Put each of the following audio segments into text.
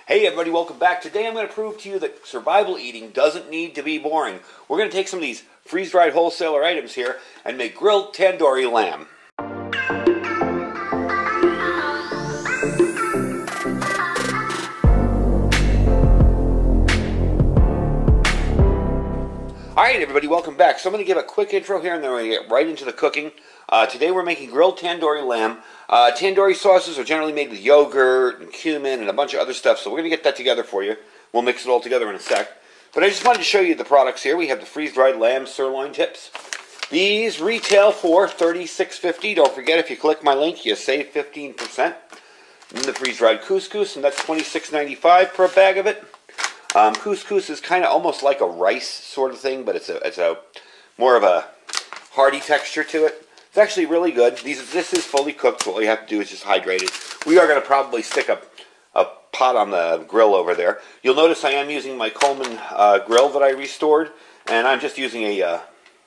Hey everybody, welcome back. Today I'm going to prove to you that survival eating doesn't need to be boring. We're going to take some of these freeze-dried wholesaler items here and make grilled tandoori lamb. Alright everybody, welcome back. So I'm going to give a quick intro here and then we're going to get right into the cooking. Today we're making grilled tandoori lamb. Tandoori sauces are generally made with yogurt and cumin and a bunch of other stuff, so we're going to get that together for you. We'll mix it all together in a sec. But I just wanted to show you the products here. We have the freeze-dried lamb sirloin tips. These retail for $36.50. Don't forget, if you click my link, you save 15%. And the freeze-dried couscous, and that's $26.95 per bag of it. Couscous is kind of almost like a rice sort of thing, but it's a more of a hearty texture to it. It's actually really good. This is fully cooked, so all you have to do is just hydrate it. We are going to probably stick a pot on the grill over there. You'll notice I am using my Coleman grill that I restored, and I'm just using a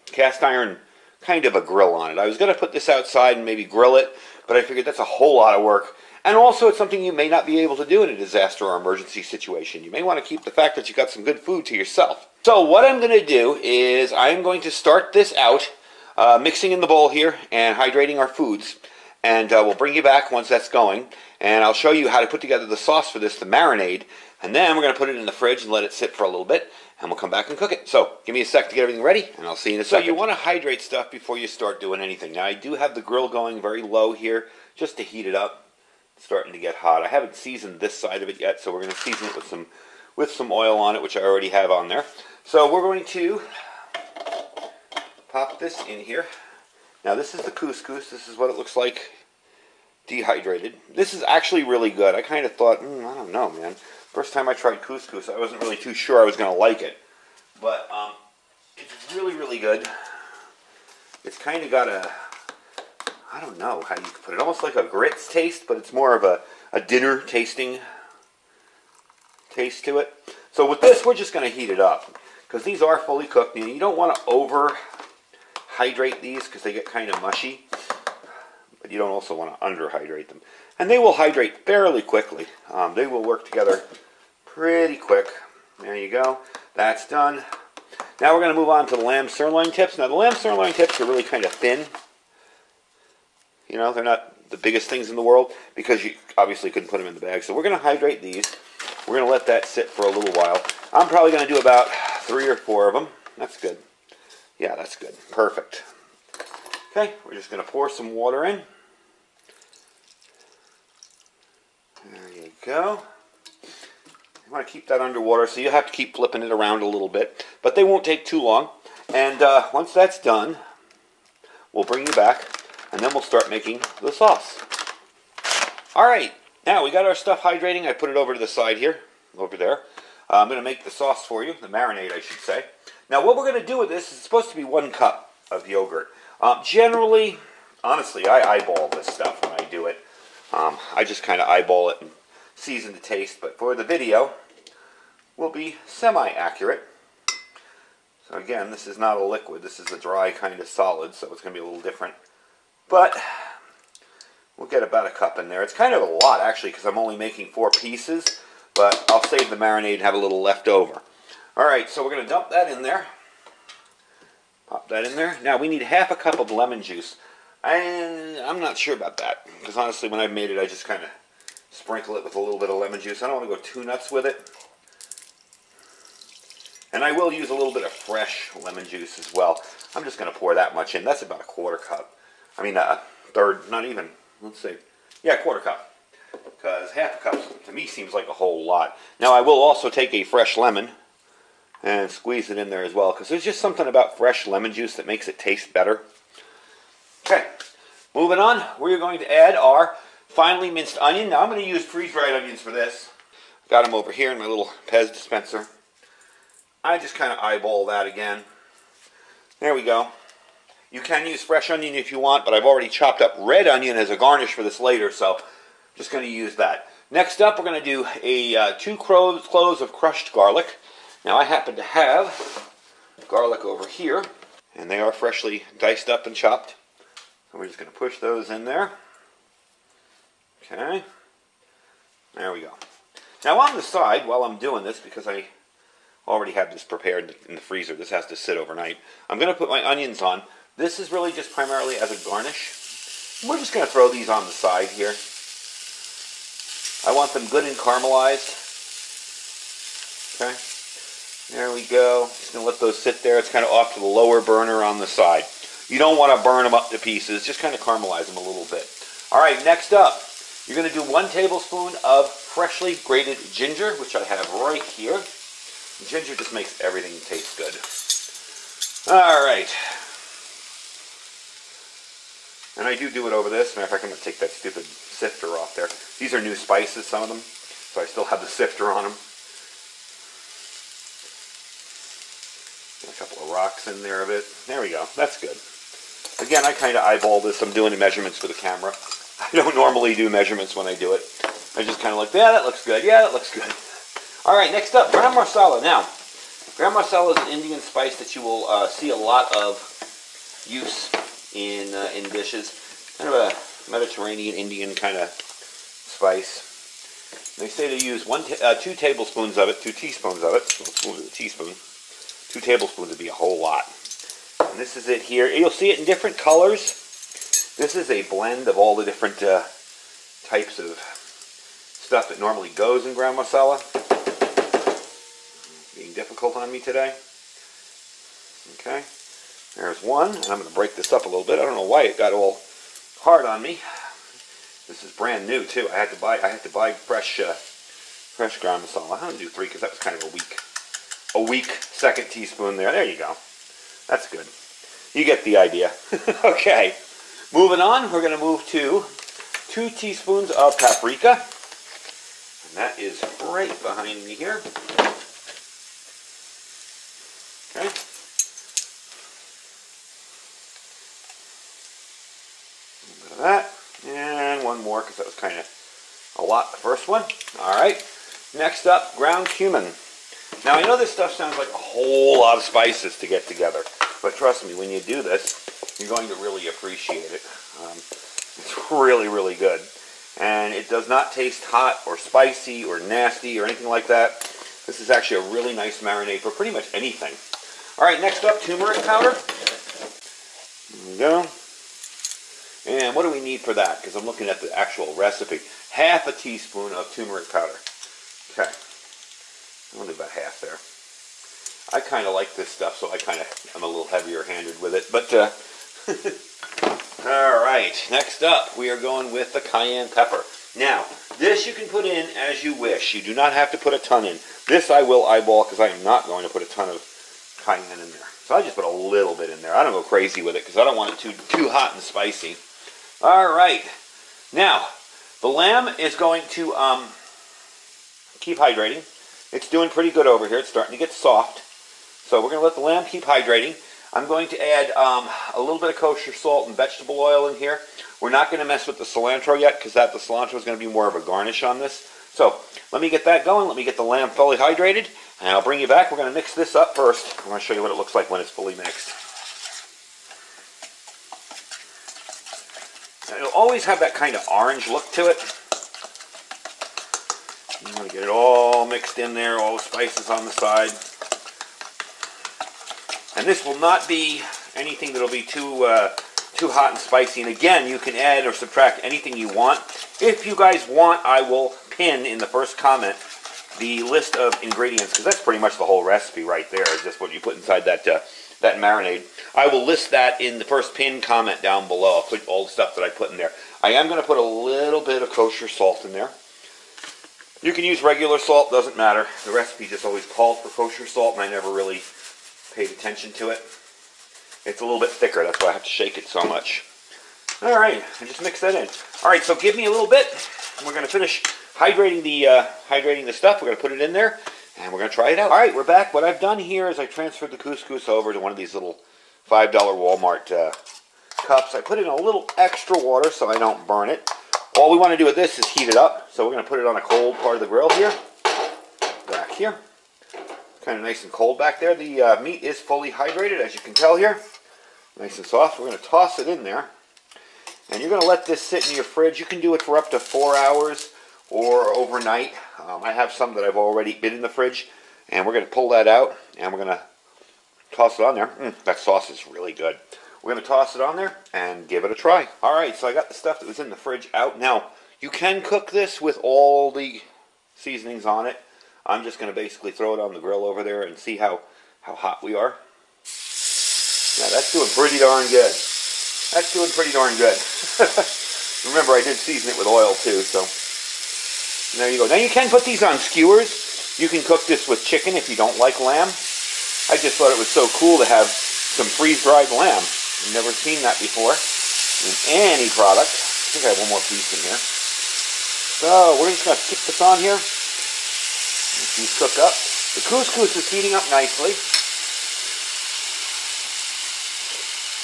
cast iron kind of a grill on it. I was going to put this outside and maybe grill it, but I figured that's a whole lot of work. And also, it's something you may not be able to do in a disaster or emergency situation. You may want to keep the fact that you got some good food to yourself. So what I'm going to do is I'm going to start this out, mixing in the bowl here and hydrating our foods. And we'll bring you back once that's going. And I'll show you how to put together the sauce for this, the marinade. And then we're going to put it in the fridge and let it sit for a little bit. And we'll come back and cook it. So give me a sec to get everything ready, and I'll see you in a second. So you want to hydrate stuff before you start doing anything. Now I do have the grill going very low here just to heat it up. It's starting to get hot. I haven't seasoned this side of it yet, so we're going to season it with some oil on it, which I already have on there. So we're going to pop this in here. Now this is the couscous. This is what it looks like dehydrated. This is actually really good. I kind of thought, I don't know, man. First time I tried couscous, I wasn't really too sure I was going to like it. But it's really, really good. It's kind of got a, I don't know how you could put it, almost like a grits taste, but it's more of a dinner tasting taste to it. So with this, we're just going to heat it up, because these are fully cooked. You don't want to over hydrate these because they get kind of mushy, but you don't also want to under hydrate them. And they will hydrate fairly quickly. They will work together pretty quick. There you go. That's done. Now we're going to move on to the lamb sirloin tips. Now the lamb sirloin tips are really kind of thin. You know, they're not the biggest things in the world because you obviously couldn't put them in the bag. So we're going to hydrate these. We're going to let that sit for a little while. I'm probably going to do about 3 or 4 of them. That's good. Yeah, that's good. Perfect. Okay, we're just going to pour some water in. There you go. You want to keep that underwater, so you have to keep flipping it around a little bit. But they won't take too long. And once that's done, we'll bring you back. And then we'll start making the sauce. Alright, now we got our stuff hydrating. I put it over to the side here, over there. I'm going to make the sauce for you, the marinade I should say. Now what we're going to do with this is it's supposed to be 1 cup of yogurt. Generally, honestly, I eyeball this stuff when I do it. I just kind of eyeball it and season the taste, but for the video, we'll be semi-accurate. So again, this is not a liquid, this is a dry kind of solid, so it's going to be a little different. But we'll get about 1 cup in there. It's kind of a lot, actually, because I'm only making 4 pieces. But I'll save the marinade and have a little left over. Alright, so we're going to dump that in there. Pop that in there. Now, we need 1/2 cup of lemon juice. I'm not sure about that. Because honestly, when I've made it, I just kind of sprinkle it with a little bit of lemon juice. I don't want to go too nuts with it. And I will use a little bit of fresh lemon juice as well. I'm just going to pour that much in. That's about 1/4 cup. I mean, a third, not even, let's see. Yeah, 1/4 cup. Because 1/2 cup, to me, seems like a whole lot. Now, I will also take a fresh lemon and squeeze it in there as well. Because there's just something about fresh lemon juice that makes it taste better. Okay, moving on. We're going to add our finely minced onion. Now, I'm going to use freeze-dried onions for this. Got them over here in my little Pez dispenser. I just kind of eyeball that again. There we go. You can use fresh onion if you want, but I've already chopped up red onion as a garnish for this later, so I'm just going to use that. Next up, we're going to do a 2 cloves of crushed garlic. Now, I happen to have garlic over here, and they are freshly diced up and chopped. So we're just going to push those in there. Okay. There we go. Now on the side, while I'm doing this, because I already have this prepared in the freezer, this has to sit overnight, I'm going to put my onions on. This is really just primarily as a garnish. We're just going to throw these on the side here. I want them good and caramelized. Okay, there we go. Just going to let those sit there. It's kind of off to the lower burner on the side. You don't want to burn them up to pieces. Just kind of caramelize them a little bit. All right, next up, you're going to do 1 tablespoon of freshly grated ginger, which I have right here. Ginger just makes everything taste good. All right. And I do it over this. Matter of fact, I'm going to take that stupid sifter off there. These are new spices, some of them, so I still have the sifter on them. A couple of rocks in there a bit. There we go. That's good. Again, I kind of eyeball this. I'm doing the measurements for the camera. I don't normally do measurements when I do it. I just kind of like, yeah, that looks good. Yeah, that looks good. All right, next up, garam masala. Now, garam masala is an Indian spice that you will see a lot of use in dishes. Kind of a Mediterranean Indian kind of spice. They say to use 2 tablespoons of it, 2 teaspoons of it. Well, a teaspoon. 2 tablespoons would be a whole lot. And this is it here. You'll see it in different colors. This is a blend of all the different types of stuff that normally goes in garam masala. Being difficult on me today. Okay. There's one, and I'm going to break this up a little bit. I don't know why it got all hard on me. This is brand new too. I had to buy fresh garam masala. I'm going to do 3 because that was kind of a weak second teaspoon there. There you go. That's good. You get the idea. Okay. Moving on, we're going to move to 2 teaspoons of paprika. And that is right behind me here. Okay. A little bit of that. And one more because that was kind of a lot, the first one. All right. Next up, ground cumin. Now, I know this stuff sounds like a whole lot of spices to get together, but trust me, when you do this, you're going to really appreciate it. It's really, really good. And it does not taste hot or spicy or nasty or anything like that. This is actually a really nice marinade for pretty much anything. All right, next up, turmeric powder. There we go. And what do we need for that? Because I'm looking at the actual recipe. 1/2 teaspoon of turmeric powder. Okay. I'll do about half there. I kind of like this stuff, so I'm a little heavier handed with it. But, all right, next up, we are going with the cayenne pepper. Now, this you can put in as you wish. You do not have to put a ton in. This I will eyeball because I am not going to put a ton of cayenne in there. So I just put a little bit in there. I don't go crazy with it because I don't want it too hot and spicy. All right. Now, the lamb is going to keep hydrating. It's doing pretty good over here. It's starting to get soft. So we're going to let the lamb keep hydrating. I'm going to add a little bit of kosher salt and vegetable oil in here. We're not going to mess with the cilantro yet because the cilantro is going to be more of a garnish on this. So let me get that going. Let me get the lamb fully hydrated. And I'll bring you back. We're going to mix this up first. I want to show you what it looks like when it's fully mixed. And it'll always have that kind of orange look to it. I'm going to get it all mixed in there, all the spices on the side. And this will not be anything that will be too hot and spicy. And again, you can add or subtract anything you want. If you guys want, I will pin in the first comment the list of ingredients, because that's pretty much the whole recipe right there, is just what you put inside that marinade. I will list that in the first pinned comment down below. I'll put all the stuff that I put in there. I am going to put a little bit of kosher salt in there. You can use regular salt, doesn't matter. The recipe just always called for kosher salt, and I never really paid attention to it. It's a little bit thicker, that's why I have to shake it so much. All right, and just mix that in. All right, so give me a little bit, and we're going to finish hydrating the stuff. We're going to put it in there, and we're going to try it out. All right, we're back. What I've done here is I transferred the couscous over to one of these little $5 Walmart cups. I put in a little extra water so I don't burn it. All we want to do with this is heat it up. So we're going to put it on a cold part of the grill here. Back here. Kind of nice and cold back there. The meat is fully hydrated, as you can tell here. Nice and soft. We're going to toss it in there. And you're going to let this sit in your fridge. You can do it for up to 4 hours or overnight. I have some that I've already been in the fridge, and we're going to pull that out, and we're going to toss it on there. That sauce is really good. We're going to toss it on there and give it a try. All right, so I got the stuff that was in the fridge out. Now, you can cook this with all the seasonings on it. I'm just going to basically throw it on the grill over there and see how hot we are. Now, that's doing pretty darn good. That's doing pretty darn good. Remember, I did season it with oil too, so there you go. Now, you can put these on skewers. You can cook this with chicken if you don't like lamb. I just thought it was so cool to have some freeze-dried lamb. I've never seen that before in any product. I think I have one more piece in here. So we're just going to keep this on here. Let these cook up. The couscous is heating up nicely.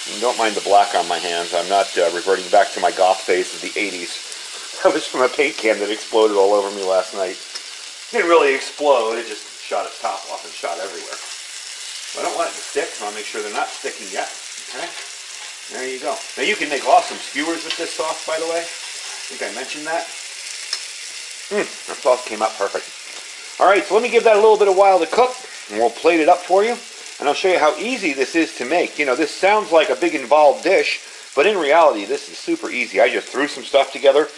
And don't mind the black on my hands. I'm not reverting back to my goth phase of the 80s. That was from a paint can that exploded all over me last night. It didn't really explode. It just shot its top off and shot everywhere. I don't want it to stick, so I'll make sure they're not sticking yet. Okay? There you go. Now you can make awesome skewers with this sauce, by the way. I think I mentioned that. That sauce came out perfect. Alright, so let me give that a little bit of while to cook, and we'll plate it up for you. And I'll show you how easy this is to make. You know, this sounds like a big involved dish, but in reality, this is super easy. I just threw some stuff together,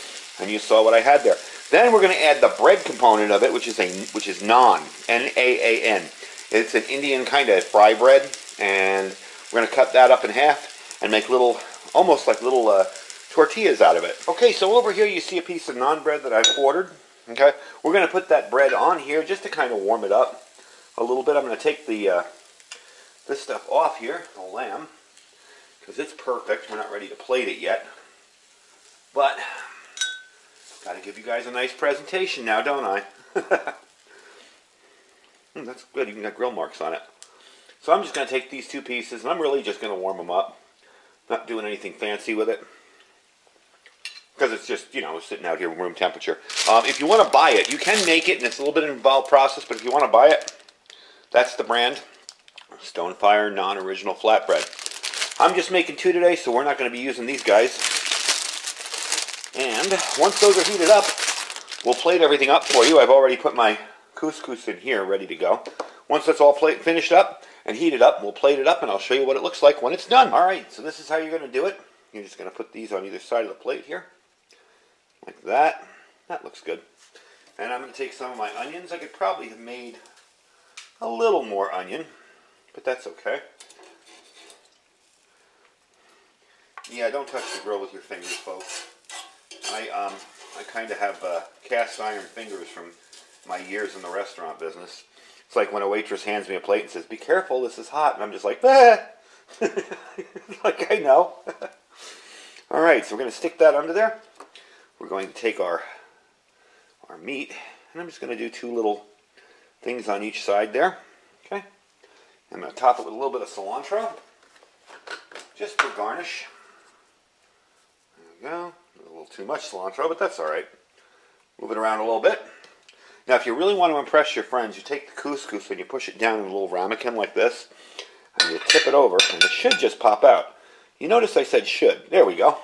and you saw what I had there. Then we're going to add the bread component of it, which is naan, N-A-A-N. It's an Indian kind of fry bread, and we're going to cut that up in half and make little, almost like little tortillas out of it. Okay, so over here you see a piece of naan bread that I've ordered. Okay, we're going to put that bread on here just to kind of warm it up a little bit. I'm going to take the this stuff off here, the lamb, because it's perfect. We're not ready to plate it yet, but got to give you guys a nice presentation now, don't I? That's good. Even got grill marks on it. So I'm just going to take these two pieces, and I'm really just going to warm them up. Not doing anything fancy with it, because it's just, you know, sitting out here room temperature. If you want to buy it, you can make it, and it's a little bit of an involved process, but if you want to buy it, that's the brand. Stonefire Non-Original Flatbread. I'm just making two today, so we're not going to be using these guys. And once those are heated up, we'll plate everything up for you. I've already put my couscous in here ready to go. Once that's all finished up and heated up, we'll plate it up, and I'll show you what it looks like when it's done. Alright, so this is how you're going to do it. You're just going to put these on either side of the plate here. Like that. That looks good. And I'm going to take some of my onions. I could probably have made a little more onion, but that's okay. Yeah, don't touch the grill with your fingers, folks. I kind of have cast iron fingers from my years in the restaurant business. It's like when a waitress hands me a plate and says, "Be careful, this is hot," and I'm just like, "Ah!" Like, I know. All right, so we're going to stick that under there. We're going to take our meat, and I'm just going to do two little things on each side there. Okay. I'm going to top it with a little bit of cilantro, just for garnish. There we go. A little too much cilantro, but that's all right. Move it around a little bit. Now, if you really want to impress your friends, you take the couscous and you push it down in a little ramekin like this, and you tip it over, and it should just pop out. You notice I said should. There we go.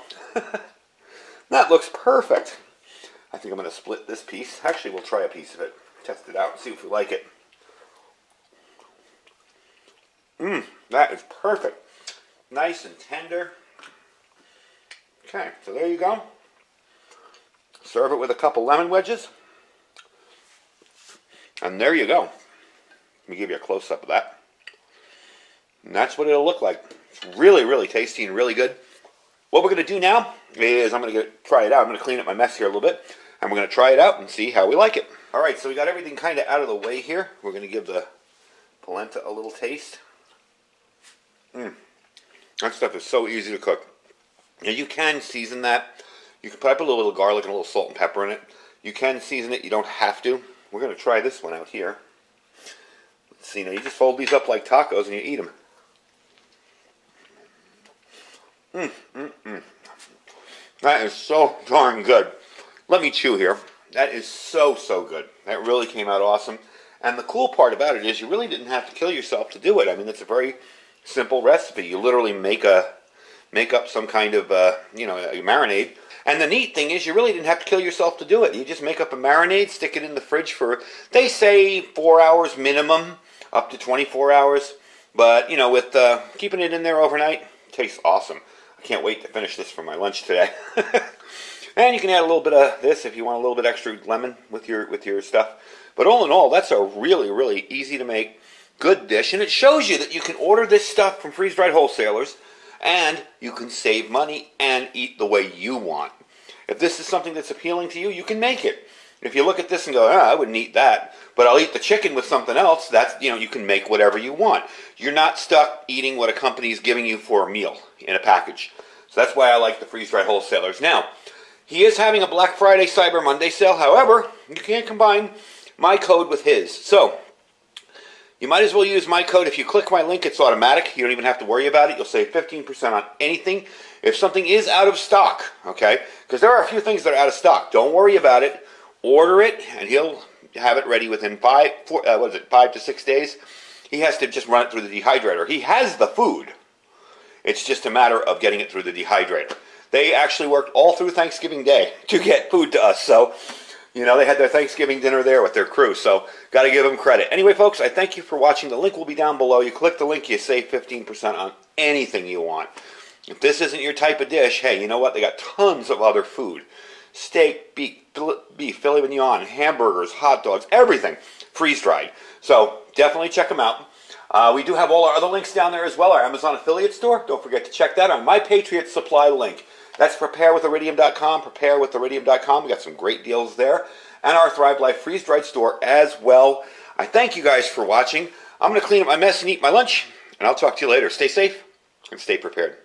That looks perfect. I think I'm going to split this piece. Actually, we'll try a piece of it. Test it out and see if we like it. That is perfect. Nice and tender. Okay, so there you go. Serve it with a couple lemon wedges. And there you go. Let me give you a close-up of that. And that's what it'll look like. It's really, really tasty and really good. What we're going to do now is I'm going to try it out. I'm going to clean up my mess here a little bit. And we're going to try it out and see how we like it. Alright, so we got everything kind of out of the way here. We're going to give the polenta a little taste. That stuff is so easy to cook. Now, you can season that. You can put a little bit of garlic and a little salt and pepper in it. You can season it. You don't have to. We're going to try this one out here. Let's see. Now, you just fold these up like tacos and you eat them. That is so darn good. Let me chew here. That is so, so good. That really came out awesome. And the cool part about it is you really didn't have to kill yourself to do it. I mean, it's a very simple recipe. You literally make up some kind of, a marinade, And the neat thing is you really didn't have to kill yourself to do it. You just make up a marinade, stick it in the fridge for, they say 4 hours minimum, up to 24 hours. But, you know, with keeping it in there overnight, it tastes awesome. I can't wait to finish this for my lunch today. And you can add a little bit of this if you want a little bit extra lemon with your stuff. But all in all, that's a really, really easy to make, good dish. And it shows you that you can order this stuff from freeze-dried wholesalers, and you can save money and eat the way you want. If this is something that's appealing to you, you can make it. If you look at this and go, I wouldn't eat that, but I'll eat the chicken with something else, that's, you know, you can make whatever you want. You're not stuck eating what a company is giving you for a meal in a package. So that's why I like the freeze-dried wholesalers. Now, he is having a Black Friday, Cyber Monday sale. However, you can't combine my code with his. So, you might as well use my code. If you click my link, it's automatic. You don't even have to worry about it. You'll save 15% on anything. If something is out of stock, okay, because there are a few things that are out of stock. Don't worry about it. Order it, and he'll have it ready within 5 to 6 days. He has to just run it through the dehydrator. He has the food. It's just a matter of getting it through the dehydrator. They actually worked all through Thanksgiving Day to get food to us. So, you know, they had their Thanksgiving dinner there with their crew. So, got to give them credit. Anyway, folks, I thank you for watching. The link will be down below. You click the link, you save 15% on anything you want. If this isn't your type of dish, hey, you know what? They got tons of other food. Steak, beef, filet mignon, hamburgers, hot dogs, everything freeze-dried. So, definitely check them out. We do have all our other links down there as well. Our Amazon affiliate store. Don't forget to check that on My Patriot Supply link. That's preparewithiridium.com, preparewithiridium.com. We got some great deals there. And our Thrive Life freeze-dried store as well. I thank you guys for watching. I'm going to clean up my mess and eat my lunch. And I'll talk to you later. Stay safe and stay prepared.